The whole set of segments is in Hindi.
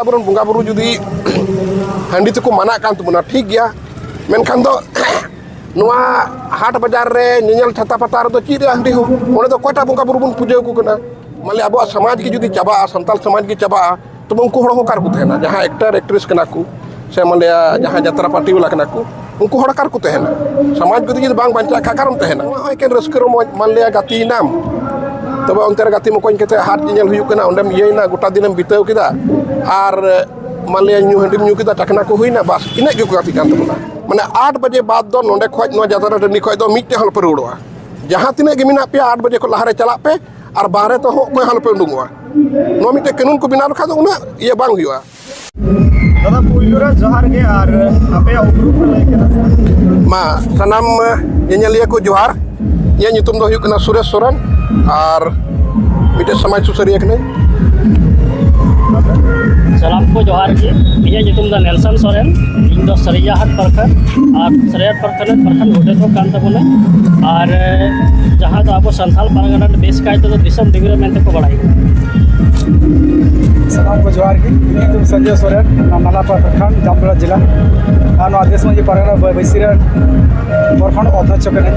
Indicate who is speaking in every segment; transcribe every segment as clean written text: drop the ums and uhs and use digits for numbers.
Speaker 1: Aburan bunga buru judi handi tu ko mana kan tu mana ठीक गया मेनखान दो नवा हाट बाजार रे नियल छाता पतार दो चीज हंडी हो ओने दो कोटा bunga buru बन पूजा को कना माले अब समाज की जुदी चबा संताल समाज की चबा तो उनको हड़ हो कार को तेना जहां एक्टर एक्ट्रेस कना को से माले जहां यात्रा पार्टी वाला कना को उनको हड़ कार को तेना समाज को जुदी बांग बांचा का कारण तेना एकेन रस्कर माले गाती नाम तब अंतर गाती मकोइन केते हाट नियल हुयु कना ओंडम येना गोटा दिनम बिताव किदा आर माले न्यू हंडिम न्यू किदा टकना को हुइना बस इने के गाती कान तबना माने 8 बजे बाद दो नोंडे खोज नो जातरा टंडी खोज दो मिटे हल पे रुड़वा जहां तिने के मिना पे 8 बजे को लहारे चला पे और बाहरे तो हो कोई हल पे उडुंगवा नो मिटे कानून को बिना रखा दो उना ये बांग हुआ
Speaker 2: दादा पुइलुरा जोहार के और आपे उपरूप लेके
Speaker 1: मा सनाम येnyaliya को जोहार ये nyutum दो हुयु कना सुरेश सोरेन और मिटे समाज सुसरिया कने
Speaker 3: सलाम को जोहार जी इया nyutum दा नेल्सन सोरेन इन दो सरिया हाट परखन और सरिया परखन होटे तो कान तबना और जहां तो आपको संथाल परगना बेस काय तो दिसम डिग्री में को बढ़ाई
Speaker 2: सलाम को जोहार की तुम संजय सोरेन नाला परखन जामतरा जिला और आदेश में परगना बैसिरा परखन अध्यक्ष कने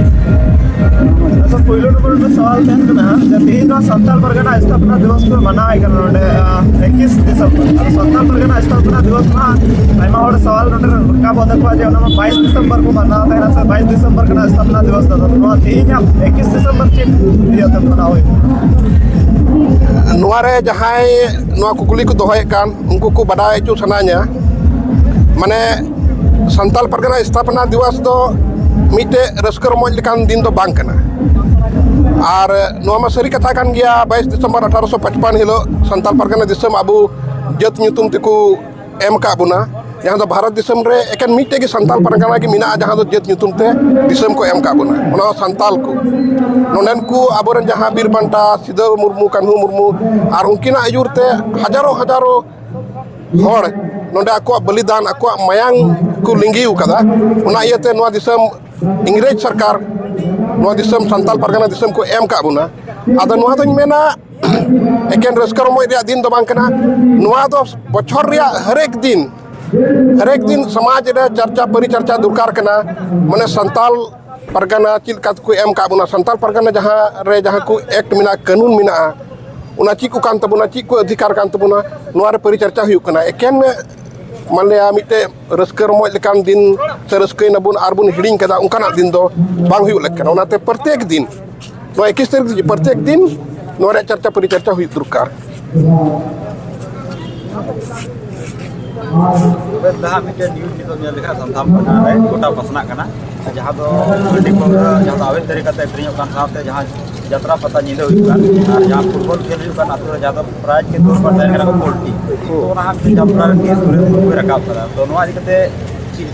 Speaker 2: तो पहिलो नंबर में सवाल तहन कना जब तीन संथाल परगना स्थापना दिवस को मनाए कना 21 दिसंबर और संथाल परगना स्थापना दिवस ना आइमा और सवाल नोटे का बदक जे 22 दिसंबर को मनाता है ना 22 दिसंबर कना स्थापना दिवस दादा तो तीन 21 दिसंबर के दिया तक मना होय
Speaker 1: नुआरे जहाय नुआ कुकुली को दोहय कान उनको को बडाय चो सनाnya माने संताल परगना स्थापना दिवस दो मिटे रस्कर मोज लेकान दिन दो बांग कना और नुआ मा सरी कथा कान गया 22 दिसंबर 1855 हिलो संताल परगना दिसम अबु जत ᱧᱩᱛᱩᱢ तिको एम का बुना जहां दो भारत दिसम रे एकेन मिटे की संताल परगना की मिना जहां दो जत ᱧᱩᱛᱩᱢ ते दिसम को एम का बुना ओना संताल को नोनन को अबोरन जहां बीर बंटा सिदो मुर्मू कान्हू मुर्मू और उनकिना आयुर ते हजारों हजारों हर नोंडे आको बलिदान आको मायांग को लिंगी उकदा ओना इयते नोआ दिसम इंग्रेज सरकार नोआ दिसम संताल परगना दिसम को एम का बुना आदो नोआ दोñ मेना एकेन रस्कर मोय रिया दिन दो बांग कना नोआ दो बछर रिया हरेक दिन समाज रे चर्चा परिचर्चा दुरकार कना माने संताल परगना चिलका को एम का बुना संताल परगना जहां को एक्ट मिना कानून मिना उना ची को कान तबुना ची को अधिकार कान तबुना नोआ रे परिचर्चा हुयु कना एकेन मानलिया मिटे रस्कर मोय लेकान दिन से रस्कई नबुन आरबुन हिडिंग कदा उनकाना दिन दो बांग हुयु लेकना ओनाते प्रत्येक दिन नोआ 21 तारीख प्रत्येक दिन नोआ रे चर्चा परिचर्चा हुयु दुरकार
Speaker 4: दा मिटे न्यूज नितो नेल लेखा संथाल परगना रे गोटा पसना कना जहां दो वीडियो को जहां आवेल तरीका ते प्रिय कान साथे जहां यात्रा पता निदे हुई कान और जहां फुटबॉल खेल हुई कान आतो ज्यादा प्राइज के तौर पर देना को पोल्टी तो ओना हम जामरा के सुरे को रकाब करा तो नोआ दिकते चीज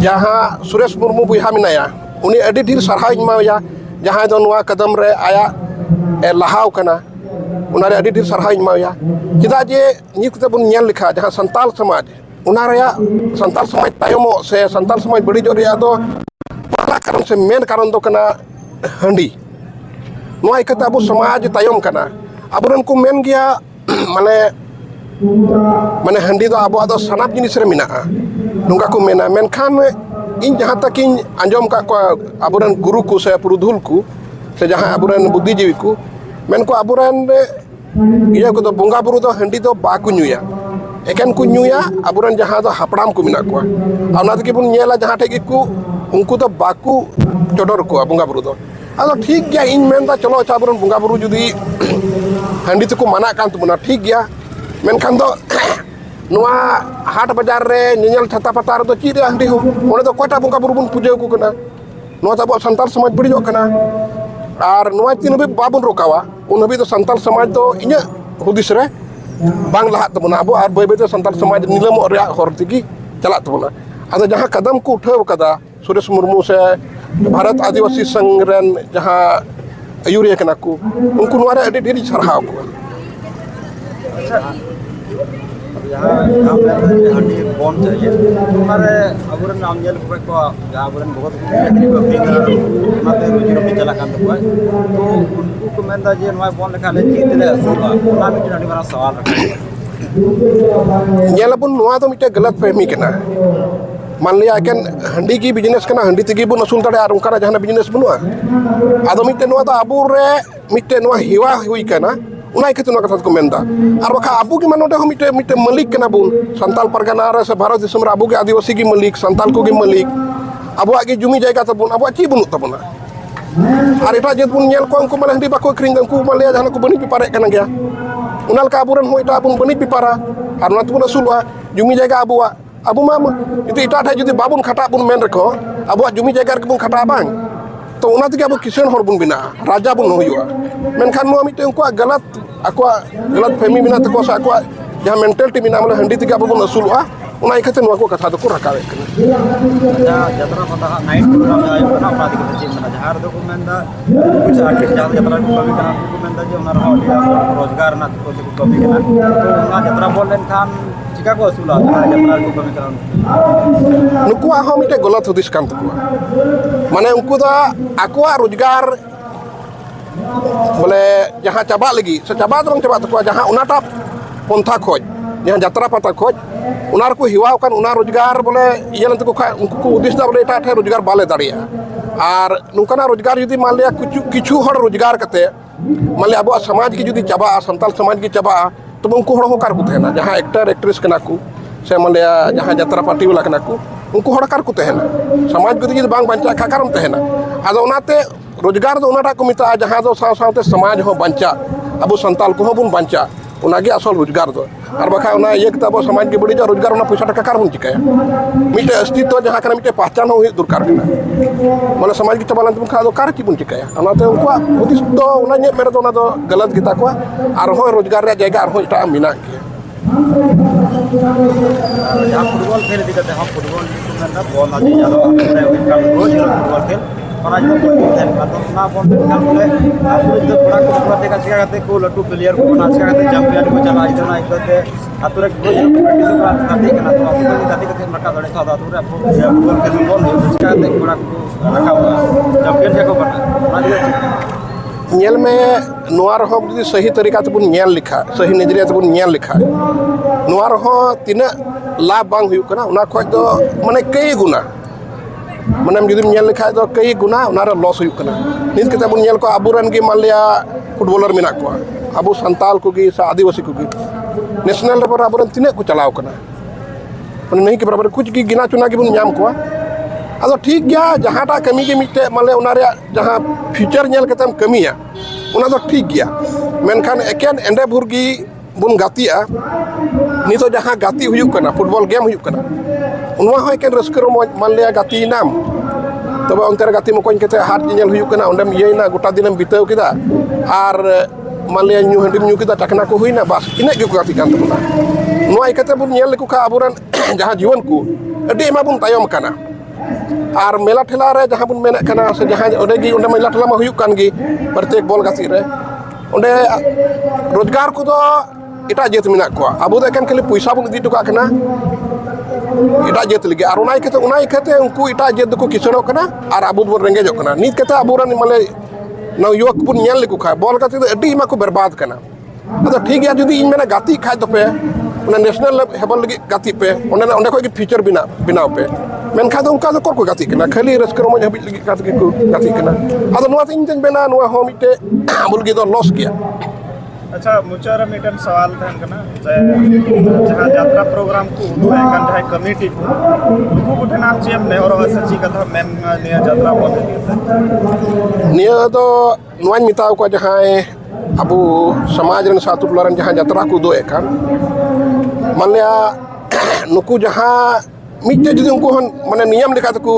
Speaker 1: जहां सुरेश मुर्मू बुहा मिनाया उनी अडी ढेर सरहाव माया जहां दो नोआ कदम रे आया लहाव कना उनारे अडी ढेर सरहाव माया चिदा जे निकते बुन नेल लिखा जहां संताल समाज उनारे संताल समाज तायमो से संताल समाज बड़ी जो रिया दो पहला कारण से मेन कारण दो कना हंडी नोआ इकते अबो समाज तायम कना अबरन को मेन गया माने हंडी दो अबो आदो सनाब जिनिस रे मिना नुंगा को मेना मेनखान इन जहां तक इन अंजम का अबरन गुरु को से पुरुधुल को से जहां अबरन बुद्धिजीवी को मेन को अबरन इया को दो बोंगा बुरु दो हंडी दो बाकु नुया एकेन को नुया अबरन जहां दो हपड़ाम को मिना को आना के बुन नेला जहां ठेक को उनको तो बाकु चोडर को बोंगा बुरु दो आदो ठीक गया इन मेन दा चलो अबरन बोंगा बुरु जुदी हंडी तो को माना कान तुमना ठीक गया मेनखान दो नोआ हाट बाजार रे नियल छाता पतार दो चीज हंडी हो ओने दो कोटा बोंगा बुरु बुन पूजा को कना नोआ तो संताल समाज बड़ी जो कना और नोआ तीन भी बाबुन रोकावा उन भी तो संताल समाज तो इnya हुदिस रे बांग लहा तबना अबो और बय बय संताल समाज नीलम रे हर तिगी चला तबना आदो जहां कदम को उठाव कदा सुरेश मुर्मू से भारत आदिवासी संघ रन जहां अयुरिया कना को उनको नोआ रे अडी ढेर सरहाव को
Speaker 4: जहाँ हंडी बन चाहिए हमारे अबुरन आम जेल को जहाँ अबुरन बहुत रोजी रोटी चला तो उनको को मेन जे बन लेखा चीज ले असूला मारा सवाल
Speaker 1: nyelapun nuah tu mite gelat fahmi kena. Manliya kan handi ki business kena handi tigi pun asul tade arung kana jahana business bunua. Ado mite nuah tu abur re mite nuah hiwa hui kena. Unai ketu nuah kata komenda. Arbaka abu ki mano dah mite malik kena bun. Santal Pargana re se Bharat disam re abu ki adivasi ki malik, santal ko ki malik. Abu agi jumi jayga tabun, abu aci bunut tabuna. Hari ta jet pun nyel ko angku malah handi bako kering angku manliya jahana ko bani piparek kena gya. Unal ka aburan hoi ta pun bani pipara. Arna tu pun asulwa jumi jayga abuwa. Abu mama itu ita ada jadi babun kata pun main reko abu jumi jagar pun kata abang to una tiga abu kisen hor pun bina raja pun hoyua menkan nuah mite aku galat femi bina teko sa aku jangan mental ti bina mala handi tiga abu pun asulwa una ikate nuah aku kata ku rakawe
Speaker 4: ada jatra pata night program ayo kana apadi kita cim mana jahar do ko menda kuch artist jahar jatra ko kami kana ko menda je unar ho dia rozgar na ko se ko kami kana to una jatra bolen kan jika ko asula jatra ko kami kana
Speaker 1: nuku aho mite golat hudis kan tuku mane unku da aku rozgar boleh jaha coba lagi secaba terang coba tuku jaha unatap ponta khoj jaha jatra pata khoj unar ko hiwa kan unar rozgar boleh iya nanti ko unku udis da boleh ta rozgar bale daria ar nungkana rozgar judi malya kichu hor rozgar kate malya abu samaj ki judi chaba santal samaj ki chaba to unku hor hokar ku tehna jaha actor actress kana ku se malya jaha jatra party wala kana ku unku hor kar ku tehna samaj judi bang banca kakaram tehna ado onate rozgar do onata ko mita jaha do saw-sawte samaj ho banca abu santal ko bun banca unagi asal rozgar do ar bakha una ye kita abo samaj ke badi ja rozgar una paisa taka kar bun chikaya mite astitwa jaha kana mite pahchan ho durkar kana mala samaj ki tabalan tum kha do kar ki bun chikaya onate unku udis do una nye mere do ona do galat kita ko ar ho rozgar re jayga ar ho ita mina ki
Speaker 4: jahar football khel dikate ham football ko menda ball aji jalo apne kan roz football khel para jo ko khel ato na ball kan bole apu jo thora ko prate ka chika kate ko latu player ko na chika kate champion ko chala ido na ikate ature ko jo practice ko kate kana to apu ko kate kate maka dore sa ature apu football khel ball chika kate ko rakha champion ja ko bana
Speaker 1: nyel me nuar ho judi sahi tarika te bun nyel likha sahi najriya te bun nyel likha nuar ho tina la bang huyu kana una khoj do mane kei guna mane judi nyel likha do kei guna una ra loss huyu kana nit kete bun nyel ko aburan gi malya footballer menak ko abu santal ko gi sa adivasi ko gi national level aburan tina ko chalao kana mane nahi ke barabar kuch gi gina chuna gi bun nyam ko ado ठीक गया जहाँ टा कमी के मिटे माले उनारे जहाँ फ्यूचर नेल कतम कमी है उना तो ठीक गया मेनखान एकेन एंडे भुरगी बुन गातिया नितो जहाँ गाति हुयुक कना फुटबॉल गेम हुयुक कना उनवा हो एकेन रस्कर मान लिया गाति नाम तबे अंतर गाति मकोñ कते हाट नेल हुयुक कना ओंडेम येना गोटा दिनम बिताव किदा आर मान लिया न्यू हंडिम न्यू किदा टकना को हुइना बस इने गे को गाति कान तबना नोआ इकते बुन नेल लेको खा अबुरन जहाँ जीवन को अडी एमा बुन तायम कना आर मेला ठेला रे जहाँ बुन मेना कना से जहाँ ओंडे गी ओंडे मेला ठेला मा हुयुक कान गी प्रत्येक बॉल गाति रे ओंडे रोजगार को दो इटा जेत मिना को अबो दे एकेन खाली पैसा बुन इदी टुका कना इटा जेत लगे आर उनाई कते उनको इटा जेत को किसनो कना आर अबो बुन रेंगेजो कना नित कते अबुरन माले नव युवक बुन नेल लेको खा बॉल गाति अडी मा को बर्बाद कना अदो ठीक गया जुदी इन मेना गाति खाय तो पे उना नेशनल लेवल लगी गाति पे ओंडे को फ्यूचर बिनाव पे मेनखा दो उनका को गाति कना खाली रस्कर मज हबि लगी गाति को गाति कना अदो नुआ तिन तिन बेना नुआ हो मिटे अबुल गे दो लॉस किया
Speaker 2: अच्छा मुचारा मिटन सवाल तहन कना जहाँ यात्रा प्रोग्राम को उदु है कन है कमिटी को उनको गुठन आप जेम ने और सच्ची कथा मेन ने यात्रा बोले
Speaker 1: निया दो नुआन मिताव को जहाँ अबु समाज रन सातु टोलारन जहाँ यात्रा को दो एकान मानलिया नुकु जहाँ मिटे जुदी उनको माने नियम लेखा तको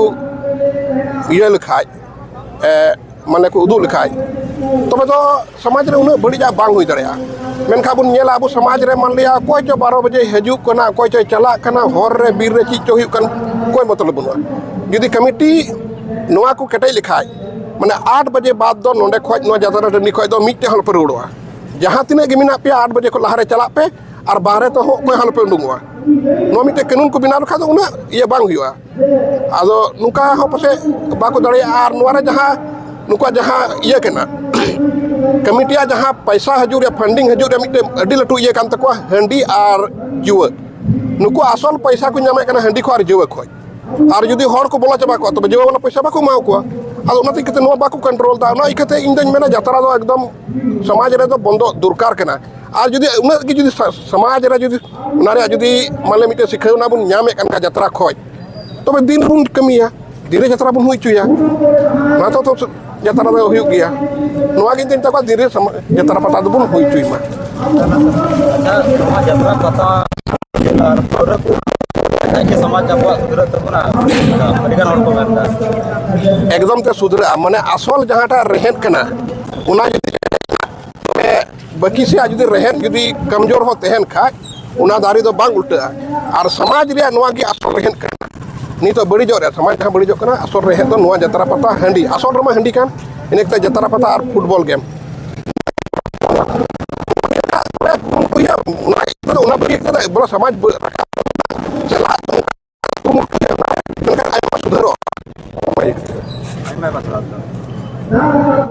Speaker 1: ये लिखाय माने को उदु लिखाय तबे तो समाज रे उन बड़ी जा बांग हुई दड़या मेनखा बुन नेला अबु समाज रे मान लिया कोई जो 12 बजे हजु कना कोई जो चला कना होर रे बीर रे चीज हुई कन कोई मतलब बनुआ जुदी कमिटी नोआ को कटाई लिखाय माने 8 बजे बाद दो नोंडे खोज नो जातरा डनी खोज दो मिटे हल पर उड़वा जहाँ तीन गे मेना पे 8 बजे को लहारे चला पे और बाहर तो कोई हाल पे उडूंगा नो मिटे कानून को बिना रखा उना ये बांग हुआ आदो नुका हो पसे बाको दड़े और नोरे जहाँ नुका जहाँ ये केना कमिटिया जहाँ पैसा हजूर या फंडिंग हजूर मिटे अडी लटू ये कान तको हंडी और जुआ नुको असल पैसा को नामे कना हंडी को और जुआ को और जुदी हर को बोला चाबा को तबे जुआ वाला पैसा बाको माव को आदो उनाते कते नो बाको कंट्रोल दा ना इकते इन दिन मेना यात्रा दो एकदम समाज रे दो बंदो दुरकार केना और जुदी उना की जुदी समाज रे जुदी उनारे जुदी माले मिटे सिखावना बुन नामे कन का यात्रा खोय तबे दिन बुन कमिया दिन यात्रा बुन हुई चुया ना तो यात्रा दो हुई गया नोआ के दिन तक दिन यात्रा पता बुन हुई चुई मा
Speaker 4: अच्छा यात्रा पता और के समाज अब सुधर तबना अडिगान हर को मेनदा
Speaker 1: एकदम ते सुधरा माने असल जहाँटा रहेन कना उना बाकी से जुदी रहेन जुदी कमजोर हो तहन खा उना दारी दो बांग उल्टा और समाज रे नोआ की असल रहेन कना नी तो बड़ी जोर समाज जहाँ बड़ी जो कना असल रहेन तो नोआ जतरा पता हंडी असल रमा हंडी कान इनेक जतरा पता और फुटबॉल गेम बोला समाज चला सुधरो
Speaker 4: मैं बता